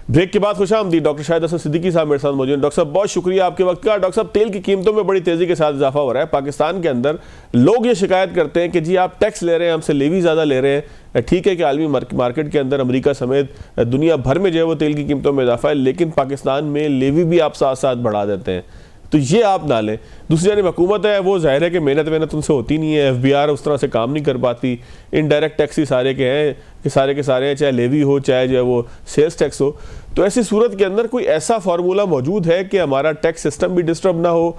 Break کے بعد خوش آمدید ڈاکٹر شاہد حسن صدیقی صاحب میرے ساتھ موجود ہیں۔ ڈاکٹر صاحب بہت شکریہ آپ کے وقت کا۔ ڈاکٹر صاحب تیل کی قیمتوں میں بڑی تیزی کے ساتھ اضافہ ہو رہا ہے پاکستان کے اندر۔ لوگ یہ شکایت کرتے ہیں کہ جی آپ ٹیکس لے رہے ہیں، ہم سے لیوی زیادہ لے رہے ہیں۔ ٹھیک ہے کہ عالمی مارکیٹ کے اندر امریکہ سمیت دنیا بھر میں جو ہے وہ تیل کی قیمتوں میں اضافہ ہے، لیکن پاکستان میں لیوی بھی آپ ساتھ ساتھ بڑھا دیتے ہیں، تو یہ آپ نہ لیں۔ دوسری جانب حکومت ہے، وہ ظاہر ہے کہ محنت ان سے ہوتی نہیں ہے، ایف بی آر اس طرح سے کام نہیں کر پاتی، انڈائریکٹ ٹیکس ہی سارے کے ہیں کہ سارے کے سارے ہیں، چاہے لیوی ہو چاہے جو ہے وہ سیلز ٹیکس ہو۔ تو ایسی صورت کے اندر کوئی ایسا فارمولہ موجود ہے کہ ہمارا ٹیکس سسٹم بھی ڈسٹرب نہ ہو،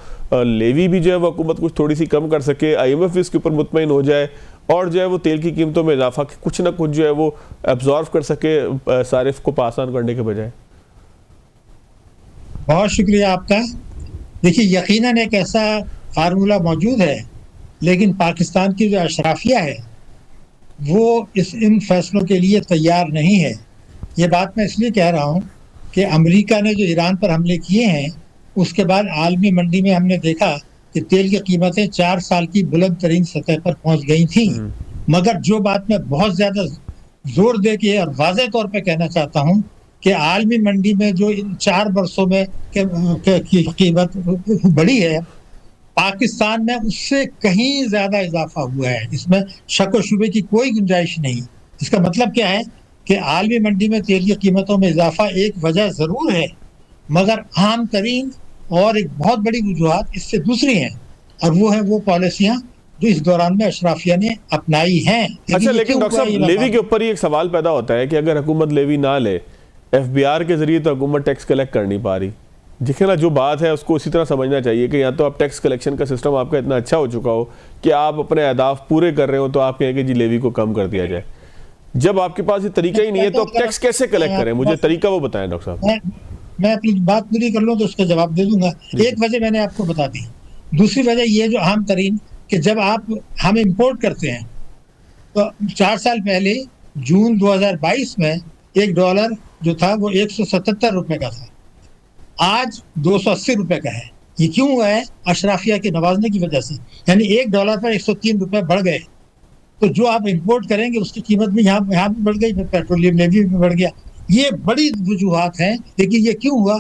لیوی بھی جو ہے وہ حکومت کچھ تھوڑی سی کم کر سکے، آئی ایم ایف اس کے اوپر مطمئن ہو جائے، اور جو ہے وہ تیل کی قیمتوں میں اضافہ کچھ نہ کچھ جو ہے وہ ایبزارو کر سکے صارف کو پاس آن کرنے کے بجائے؟ بہت شکریہ آپ کا۔ دیکھیے یقیناً ایک ایسا فارمولہ موجود ہے، لیکن پاکستان کی جو اشرافیہ ہے وہ ان فیصلوں کے لیے تیار نہیں ہے۔ یہ بات میں اس لیے کہہ رہا ہوں کہ امریکہ نے جو ایران پر حملے کیے ہیں، اس کے بعد عالمی منڈی میں ہم نے دیکھا کہ تیل کی قیمتیں 4 سال کی بلند ترین سطح پر پہنچ گئی تھیں۔ مگر جو بات میں بہت زیادہ زور دے کے اور واضح طور پہ کہنا چاہتا ہوں کہ عالمی منڈی میں جو ان 4 برسوں میں قیمت بڑھی ہے، پاکستان میں اس سے کہیں زیادہ اضافہ ہوا ہے۔ اس میں شک و شبے کی کوئی گنجائش نہیں۔ اس کا مطلب کیا ہے کہ عالمی منڈی میں تیل کی قیمتوں میں اضافہ ایک وجہ ضرور ہے، مگر عام ترین اور ایک بہت بڑی وجوہات اس سے دوسری ہیں، اور وہ ہیں وہ پالیسیاں جو اس دوران میں اشرافیہ نے اپنائی ہیں۔ اچھا، لیکن ڈاکٹر صاحب لیوی کے اوپر ہی ایک سوال پیدا ہوتا ہے کہ اگر حکومت لیوی نہ لے، ایف بی آر کے ذریعے تو حکومت ٹیکس کلیکٹ کر نہیں پا رہی، دیکھیں نا جو بات ہے اس کو اسی طرح سمجھنا چاہیے کہ یا تو آپ ٹیکس کلیکشن کا سسٹم آپ کا اتنا اچھا ہو چکا ہو کہ آپ اپنے اہداف پورے کر رہے ہو تو آپ کہیں کہ جی لیوی کو کم کر دیا جائے۔ جب آپ کے پاس یہ طریقہ ہی نہیں ہے تو آپ ٹیکس کیسے کلیکٹ کریں؟ مجھے طریقہ وہ بتائیں ڈاکٹر صاحب۔ میں اپنی بات پوری کر لوں تو اس کا جواب دے دوں گا۔ ایک وجہ میں نے آپ کو بتا دی، دوسری وجہ یہ جو عام ترین کہ جب ہم امپورٹ کرتے ہیں تو 4 سال پہلے جون 2022 میں $1 جو تھا وہ 177 روپے کا تھا، آج 280 روپے کا ہے۔ یہ کیوں ہوا ہے؟ اشرافیہ کے نوازنے کی وجہ سے، یعنی $1 پر 103 روپے بڑھ گئے۔ تو جو آپ امپورٹ کریں گے اس کی قیمت بھی یہاں بھی بڑھ گئی، پیٹرولیم لیوی بھی بڑھ گیا۔ یہ بڑی وجوہات ہیں، لیکن یہ کیوں ہوا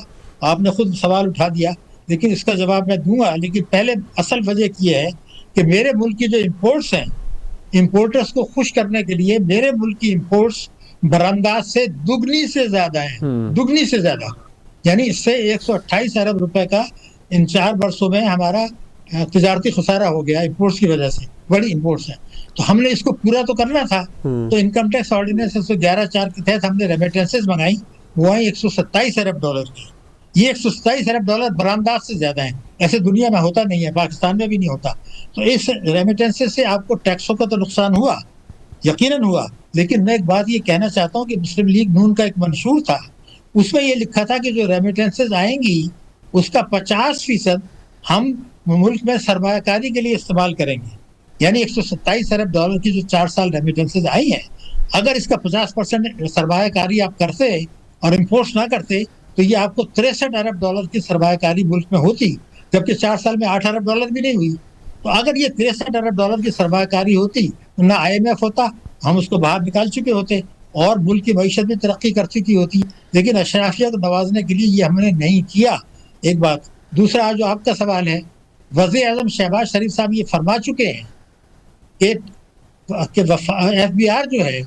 آپ نے خود سوال اٹھا دیا، لیکن اس کا جواب میں دوں گا۔ لیکن پہلے اصل وجہ یہ ہے کہ میرے ملک کی جو امپورٹس ہیں، امپورٹرز کو خوش کرنے کے لیے میرے ملک کی امپورٹس برانداز سے دگنی سے زیادہ ہیں، دگنی سے زیادہ، یعنی اس سے 128 ارب روپے کا ان 4 برسوں میں ہمارا تجارتی خسارہ ہو گیا امپورٹس کی وجہ سے۔ بڑی امپورٹس ہیں، تو ہم نے اس کو پورا تو کرنا تھا، تو انکم ٹیکس آرڈیننس 111(4) کے تحت ہم نے ریمیٹنسز منگائی، وہ ہیں $127 ارب کی۔ یہ $127 ارب برانداز سے زیادہ ہیں، ایسے دنیا میں ہوتا نہیں ہے، پاکستان میں بھی نہیں ہوتا۔ تو اس ریمیٹنسز سے آپ کو ٹیکسوں کا تو نقصان ہوا، یقیناً ہوا، لیکن میں ایک بات یہ کہنا چاہتا ہوں کہ مسلم لیگ نون کا ایک منشور تھا، اس میں یہ لکھا تھا کہ جو ریمیٹنسز آئیں گی اس کا 50% ہم ملک میں سرمایہ کاری کے لیے استعمال کریں گے۔ یعنی $127 ارب کی جو 4 سال ریمیٹنسز آئی ہیں، اگر اس کا 50% سرمایہ کاری آپ کرتے اور امپورٹس نہ کرتے تو یہ آپ کو $63 ارب کی سرمایہ کاری ملک میں ہوتی، جبکہ 4 سال میں $8 ارب بھی نہیں ہوئی۔ تو اگر یہ $63 ارب کی سرمایہ کاری ہوتی، نہ آئی ایم ایف ہوتا، ہم اس کو باہر نکال چکے ہوتے اور ملک کی معیشت بھی ترقی کر چکی ہوتی، لیکن اشرافیہ کو نوازنے کے لیے یہ ہم نے نہیں کیا۔ ایک بات۔ دوسرا جو آپ کا سوال ہے، وزیر اعظم شہباز شریف صاحب یہ فرما چکے ہیں کہ ایف بی آر جو ہے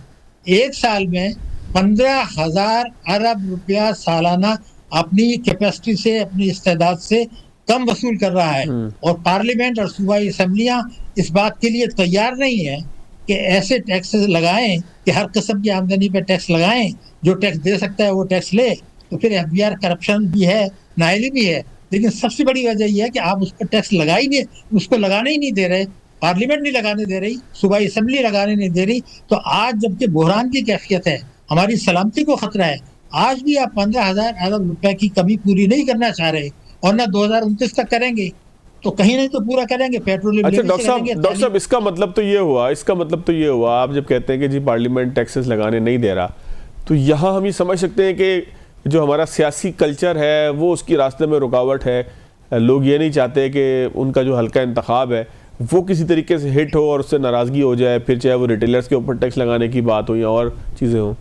1 سال میں 15,000 ارب روپیہ سالانہ اپنی کیپیسٹی سے، اپنی استعداد سے کم وصول کر رہا ہے، اور پارلیمنٹ اور صوبائی اسمبلیاں اس بات کے لیے تیار نہیں ہیں کہ ایسے ٹیکسز لگائیں کہ ہر قسم کی آمدنی پہ ٹیکس لگائیں، جو ٹیکس دے سکتا ہے وہ ٹیکس لے۔ تو پھر ایف بی آر کرپشن بھی ہے، نااہلی بھی ہے، لیکن سب سے بڑی وجہ یہ ہے کہ آپ اس پر ٹیکس اس کو لگانے ہی نہیں دے رہے، پارلیمنٹ نہیں لگانے دے رہی، صوبائی اسمبلی لگانے نہیں دے رہی۔ تو آج جبکہ بحران کی کیفیت ہے، ہماری سلامتی کو خطرہ ہے، آج بھی آپ 15,000 ارب روپے کی کمی پوری نہیں کرنا چاہ رہے، اور نہ 2029 تک کریں گے، تو کہیں نہیں تو پورا کریں گے پیٹرولیم لیوی سے کریں گے۔ ڈاکٹر صاحب اس کا مطلب تو یہ ہوا آپ جب کہتے ہیں کہ جی پارلیمنٹ ٹیکسز لگانے نہیں دے رہا، تو یہاں ہم یہ سمجھ سکتے ہیں کہ جو ہمارا سیاسی کلچر ہے وہ اس کی راستے میں رکاوٹ ہے، لوگ یہ نہیں چاہتے کہ ان کا جو حلقہ انتخاب ہے وہ کسی طریقے سے ہٹ ہو اور اس سے ناراضگی ہو جائے، پھر چاہے وہ ریٹیلرز کے اوپر ٹیکس لگانے کی بات ہو یا اور چیزیں ہوں۔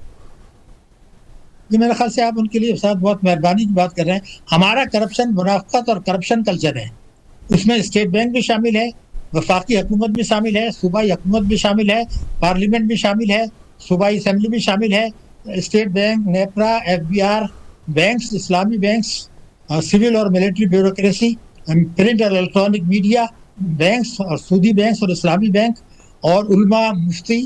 یہ میرے خیال سے آپ ان کے لیے ساتھ بہت مہربانی کی بات کر رہے ہیں. ہمارا کرپشن منافقت اور کرپشن کلچر ہے. اس میں اسٹیٹ بینک بھی شامل ہے, وفاقی حکومت بھی شامل ہے, صوبائی حکومت بھی شامل ہے, پارلیمنٹ بھی شامل ہے, صوبائی اسمبلی بھی شامل ہے, state bank, NEPRA, F B R, banks, اسلامی بینکس, سول اور ملٹری بیوروکریسی, پرنٹ اور الیکٹرانک میڈیا, بینکس اور سودی بینکس اور اسلامی بینک, اور علماء, مفتی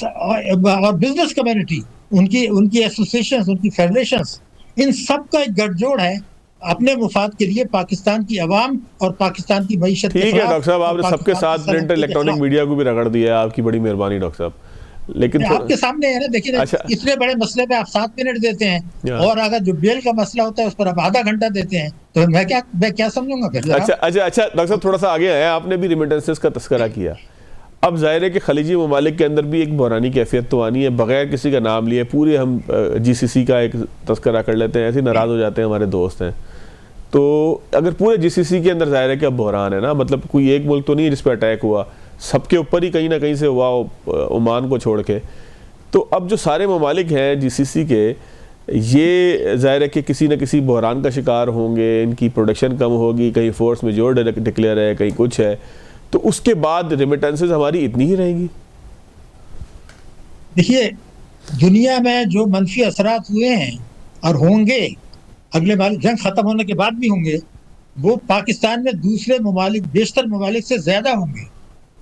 اور بزنس کمیونٹی, ان کی ایسوسیشنز, ان کی فیڈریشنز, ان سب کا ایک گٹھ جوڑ ہے اپنے مفاد کے لیے پاکستان کی عوام اور پاکستان کی معیشت کے ٹھیک ہے خلاف. ڈاکٹر صاحب, آپ نے سب کے ساتھ پرنٹ الیکٹرانک میڈیا کو بھی رگڑ دیا ہے, آپ کی بڑی مہربانی ڈاکٹر صاحب. لیکن آپ کے سامنے ہے نا, دیکھیے اتنے بڑے مسئلے پہ آپ 7 منٹ دیتے ہیں, اور اگر جو بیل کا مسئلہ ہوتا ہے اس پر آپ آدھا گھنٹہ دیتے ہیں, تو میں کیا سمجھوں گا پھر. اچھا ڈاکٹر صاحب تھوڑا سا آگے آیا, آپ نے بھی ریمیٹنسز کا تذکرہ کیا. اب ظاہر ہے کہ خلیجی ممالک کے اندر بھی ایک بحرانی کیفیت تو آنی ہے, بغیر کسی کا نام لیے پورے ہم جی سی سی کا ایک تذکرہ کر لیتے ہیں, ایسے ناراض ہو جاتے ہیں ہمارے دوست ہیں. تو اگر پورے جی سی سی کے اندر ظاہر ہے کہ اب بحران ہے نا, مطلب کوئی ایک ملک تو نہیں جس پہ اٹیک ہوا, سب کے اوپر ہی کہیں نہ کہیں سے ہوا, عمان کو چھوڑ کے. تو اب جو سارے ممالک ہیں جی سی سی کے, یہ ظاہر ہے کہ کسی نہ کسی بحران کا شکار ہوں گے, ان کی پروڈکشن کم ہوگی, کہیں فورس میجور ڈکلیئر ہے, کہیں کچھ ہے, تو اس کے بعد ریمیٹنسز ہماری اتنی ہی رہیں گی. دیکھیے دنیا میں جو منفی اثرات ہوئے ہیں اور ہوں گے, اگلے جنگ ختم ہونے کے بعد بھی ہوں گے, وہ پاکستان میں دوسرے ممالک, بیشتر ممالک سے زیادہ ہوں گے.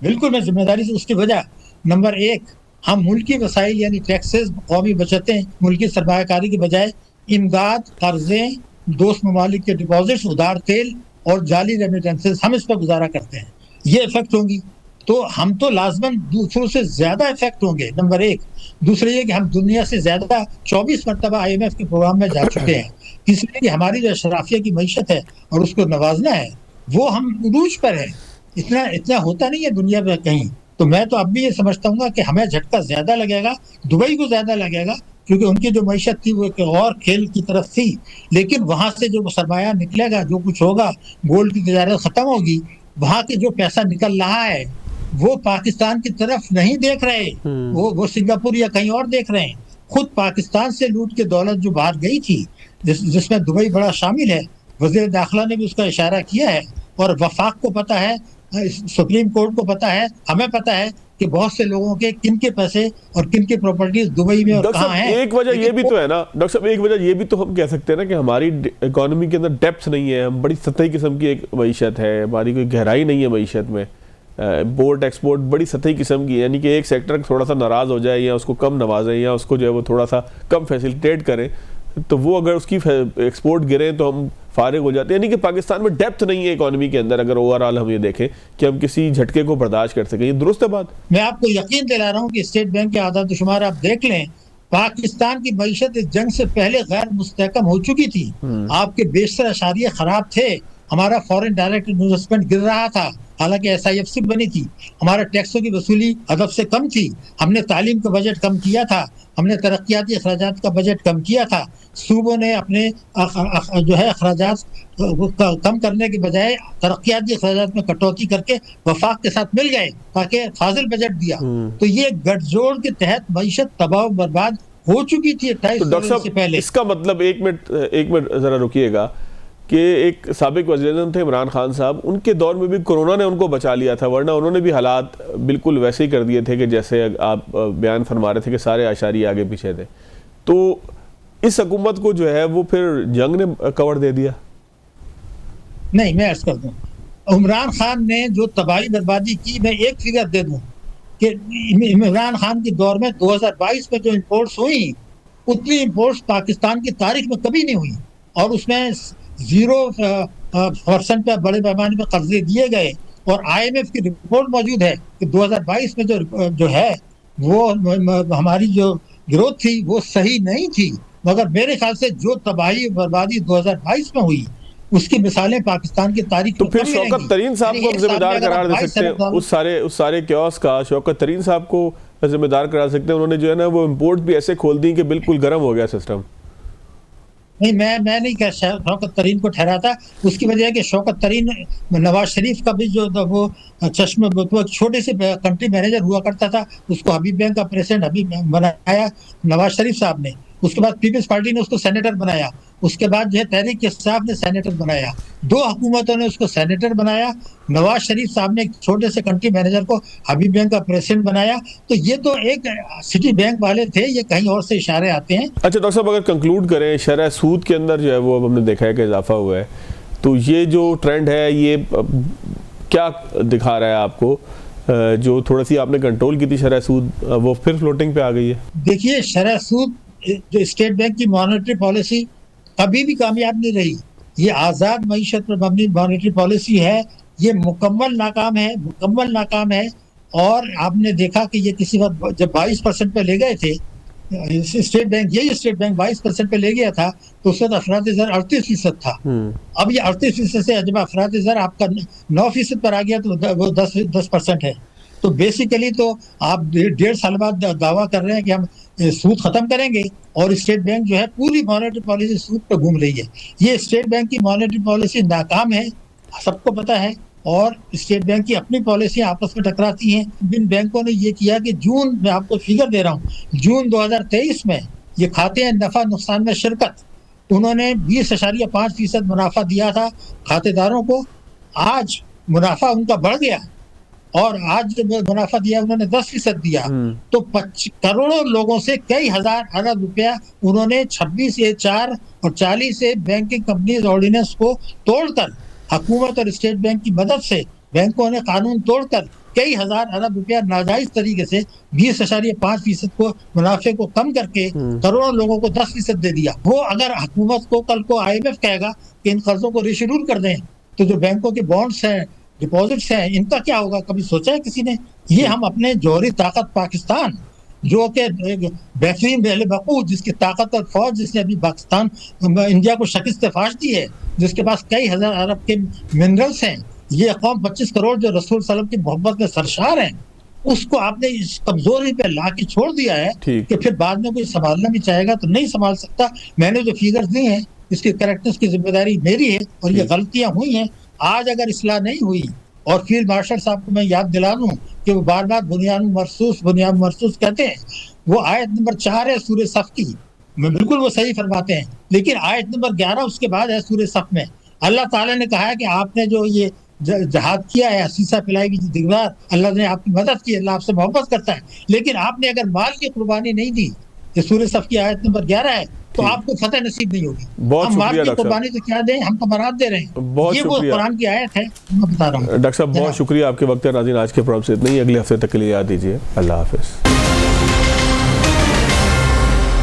بالکل میں ذمہ داری سے. اس کی وجہ نمبر 1, ہم ملکی وسائل یعنی ٹیکسز, قومی بچتیں, ملکی سرمایہ کاری کے بجائے امداد, قرضے, دوست ممالک کے ڈپازٹس, ادھار تیل اور جعلی ریمیٹنسز, ہم اس پر گزارا کرتے ہیں. یہ افیکٹ ہوں گی, تو ہم تو لازماً دوسروں سے زیادہ افیکٹ ہوں گے, نمبر 1. دوسرے یہ کہ ہم دنیا سے زیادہ 24 مرتبہ IMF کے پروگرام میں جا چکے ہیں, اس لیے کہ ہماری جو اشرافیہ کی معیشت ہے اور اس کو نوازنا ہے, وہ ہم عروج پر ہے. اتنا ہوتا نہیں ہے دنیا میں کہیں. تو میں تو اب بھی یہ سمجھتا ہوں کہ ہمیں جھٹکا زیادہ لگے گا, دبئی کو زیادہ لگے گا, کیونکہ ان کی جو معیشت تھی وہ ایک اور کھیل کی طرف تھی. لیکن وہاں سے جو سرمایہ نکلے گا, جو کچھ ہوگا, گولڈ کی تجارت ختم ہوگی, وہاں کے جو پیسہ نکل رہا ہے وہ پاکستان کی طرف نہیں دیکھ رہے, وہ سنگاپور یا کہیں اور دیکھ رہے ہیں. خود پاکستان سے لوٹ کے دولت جو باہر گئی تھی, جس میں دبئی بڑا شامل ہے, وزیر داخلہ نے بھی اس کا اشارہ کیا ہے, اور وفاق کو پتہ ہے, سپریم کورٹ کو پتہ ہے, ہمیں پتہ ہے کہ بہت سے لوگوں کے کن کے پیسے اور کن کی پراپرٹیز دبئی میں اور کہاں ہیں. ایک وجہ یہ بھی تو ہے نا ڈاکٹر صاحب, ایک وجہ یہ بھی تو ہم کہہ سکتے ہیں نا کہ ہماری اکانومی کے اندر ڈیپتھ نہیں ہے, ہم بڑی سطحی قسم کی ایک معیشت ہے, ہماری کوئی گہرائی نہیں ہے معیشت میں, امپورٹ ایکسپورٹ بڑی سطحی قسم کی, یعنی کہ ایک سیکٹر تھوڑا سا ناراض ہو جائے یا اس کو کم نوازیں یا اس کو جو ہے وہ تھوڑا سا کم فیسیلیٹیٹ کریں, تو وہ اگر اس کی ایکسپورٹ گریں تو ہم فارغ ہو جاتے ہیں. یعنی کہ پاکستان میں ڈیپتھ نہیں ہے اکانومی کے اندر, اگر اوور آل ہم یہ دیکھیں کہ ہم کسی جھٹکے کو برداشت کر سکیں. یہ درست ہے بات؟ میں آپ کو یقین دلا رہا ہوں کہ اسٹیٹ بینک کے اعداد و شمار آپ دیکھ لیں, پاکستان کی معیشت اس جنگ سے پہلے غیر مستحکم ہو چکی تھی. آپ کے بیشتر اشاریے خراب تھے, ہمارا فورن ڈائریکٹ انویسٹمنٹ گر رہا تھا, حالانکہ SIFC بنی تھی, ہمارا ٹیکسوں کی وصولی ہدف سے کم تھی, ہم نے تعلیم کا بجٹ کم کیا تھا, ہم نے ترقیاتی اخراجات کا بجٹ کم کیا تھا. صوبوں نے اپنے جو ہے اخراجات کم کرنے کے بجائے ترقیاتی اخراجات میں کٹوتی کر کے وفاق کے ساتھ مل گئے تاکہ فاضل بجٹ دیا. تو یہ گٹھ جوڑ کے تحت معیشت تباہ و برباد ہو چکی تھی 28 فروری سے پہلے. اس کا مطلب ایک منٹ ذرا رکیے گا کہ ایک سابق وزیر اعظم تھے عمران خان صاحب, ان کے دور میں بھی کورونا نے ان کو بچا لیا تھا, ورنہ انہوں نے بھی حالات بالکل ویسے ہی کر دیے تھے کہ جیسے آپ بیان فرما رہے تھے کہ سارے اشاریے آگے پیچھے تھے. تو اس حکومت کو جو ہے وہ پھر جنگ نے کور دے دیا. نہیں, میں عرض کر دوں, عمران خان نے جو تباہی بربادی کی, میں ایک فگر دے دوں کہ عمران خان کے دور میں 2022 میں جو امپورٹس ہوئی, اتنی امپورٹس پاکستان کی تاریخ میں کبھی نہیں ہوئی, اور اس میں 0% پہ بڑے پیمانے پہ قرضے دیے گئے. اور IMF کی رپورٹ موجود ہے کہ 2022 میں جو ہے وہ ہماری جو گروتھ تھی وہ صحیح نہیں تھی, مگر میرے خیال سے جو تباہی بربادی 2022 میں ہوئی اس کی مثالیں پاکستان کی تاریخ. تو پھر شوکت ترین صاحب کو ہم ذمہ دار قرار دے سکتے ہیں اس سارے کیوس کا, شوکت ترین صاحب کو ذمہ دار قرار سکتے ہیں, انہوں نے جو ہے نا وہ امپورٹ بھی ایسے کھول دی کہ بالکل گرم ہو گیا سسٹم. نہیں, میں نہیں کہ شوکت ترین کو ٹھہراتا. اس کی وجہ ہے کہ شوکت ترین نواز شریف کا بھی جو وہ چشم, وہ چھوٹے سے کنٹری مینیجر ہوا کرتا تھا, اس کو حبیب بینک کا پریزیڈنٹ حبیب بنایا نواز شریف صاحب نے. اس کے بعد پیپلز پارٹی نے اس کو سینیٹر بنایا, اس کے بعد جو ہے تحریک انصاف نے سینیٹر بنایا, 2 حکومتوں نے اس کو سینیٹر بنایا, نواز شریف صاحب نے ایک چھوٹے سے کنٹری مینیجر کو حبیب بینک کا پریزیڈنٹ بنایا. تو یہ تو ایک سٹی بینک والے تھے, یہ کہیں اور سے اشارے آتے ہیں. اچھا ڈاکٹر صاحب, اگر کنکلوڈ کریں, شرح سود کے اندر جو ہے وہ اب ہم نے دیکھا ہے کہ اضافہ ہوا ہے, تو یہ جو ٹرینڈ ہے یہ کیا دکھا رہا ہے آپ کو؟ جو تھوڑا سی آپ نے کنٹرول کی تھی شرح سود, وہ پھر فلوٹنگ پہ آ گئی ہے. دیکھیے, شرح سود جو اسٹیٹ بینک کی مانیٹری پالیسی کبھی بھی کامیاب نہیں رہی. یہ آزاد معیشت پر مبنی مانیٹری پالیسی ہے, یہ مکمل ناکام ہے. اور آپ نے دیکھا کہ یہ کسی وقت جب 22% پہ لے گئے تھے اسٹیٹ بینک, 22% پہ لے گیا تھا, تو اس وقت افراط زر 38% تھا. اب یہ 38% سے جب افراط زر آپ کا 9% پر آ گیا تو وہ 10% ہے. تو بیسیکلی تو آپ 1.5 سال بعد دعویٰ کر رہے ہیں کہ ہم سود ختم کریں گے, اور اسٹیٹ بینک جو ہے پوری مانیٹری پالیسی سود پہ گھوم رہی ہے. یہ اسٹیٹ بینک کی مانیٹری پالیسی ناکام ہے, سب کو پتہ ہے, اور اسٹیٹ بینک کی اپنی پالیسیاں آپس میں ٹکراتی ہیں. جن بینکوں نے یہ کیا کہ جون میں آپ کو فگر دے رہا ہوں, جون 2023 میں یہ کھاتے ہیں نفع نقصان میں شرکت, انہوں نے 20.5% منافع دیا تھا کھاتے داروں کو. آج منافع ان کا بڑھ گیا, اور آج جو منافع دیا انہوں نے 10% دیا. تو کروڑوں لوگوں سے کئی ہزار ارب روپیہ انہوں نے 26A4 اور 40A بینکنگ کمپنیز آرڈیننس کو توڑ کر, حکومت اور اسٹیٹ بینک کی مدد سے بینکوں نے قانون توڑ کر کئی ہزار ارب روپیہ ناجائز طریقے سے 20.5% کو منافع کو کم کر کے کروڑوں لوگوں کو 10% دے دیا. وہ اگر حکومت کو کل کو IMF کہے گا کہ ان قرضوں کو ریشیڈول کر دیں, تو جو بینکوں کے بانڈس ہیں, ڈپازٹس ہیں, ان کا کیا ہوگا؟ کبھی سوچا ہے کسی نے؟ یہ ہم اپنے جوہری طاقت پاکستان, جو کہ بہترین بہل بقو, جس کی طاقت اور فوج, جس نے ابھی پاکستان انڈیا کو شکست فاش دی ہے, جس کے پاس کئی ہزار ارب کے منرلس ہیں, یہ قوم 25 کروڑ جو رسول صلی اللہ علیہ وسلم کی محبت میں سرشار ہیں, اس کو آپ نے اس کمزوری پہ لا کے چھوڑ دیا ہے کہ پھر بعد میں کوئی سنبھالنا بھی چاہے گا تو نہیں سنبھال سکتا. میں نے جو فیگرز دی ہیں, اس کے کریکٹرز کی ذمہ داری میری ہے, اور یہ غلطیاں ہوئی ہیں. آج اگر اصلاح نہیں ہوئی, اور فیلڈ مارشل صاحب کو میں یاد دلا دوں کہ وہ بار بار بنیاد مرصوص کہتے ہیں, وہ آیت نمبر 4 ہے سورہ صف کی, میں بالکل وہ صحیح فرماتے ہیں, لیکن آیت نمبر 11 اس کے بعد ہے سورہ صف میں. اللہ تعالیٰ نے کہا ہے کہ آپ نے جو یہ جہاد کیا ہے, سیسا پلائی کی دیوار, اللہ نے آپ کی مدد کی, اللہ آپ سے محبت کرتا ہے, لیکن آپ نے اگر مال کی قربانی نہیں دی, یہ سورہ صف کی آیت نمبر 11 ہے, تو آپ کو فتح نصیب نہیں ہوگی. ہم مال کی قربانی تو کیا دیں, ہم تو برات دے رہے ہیں. یہ وہ قرآن کی آیت ہے, میں بتا رہا ہوں. ڈاکٹر صاحب بہت شکریہ, آپ کے وقت ہے. ناظرین, آج کے پروگرام سے اتنا ہی. اگلے ہفتے تک کے لیے یاد دیجیے. اللہ حافظ.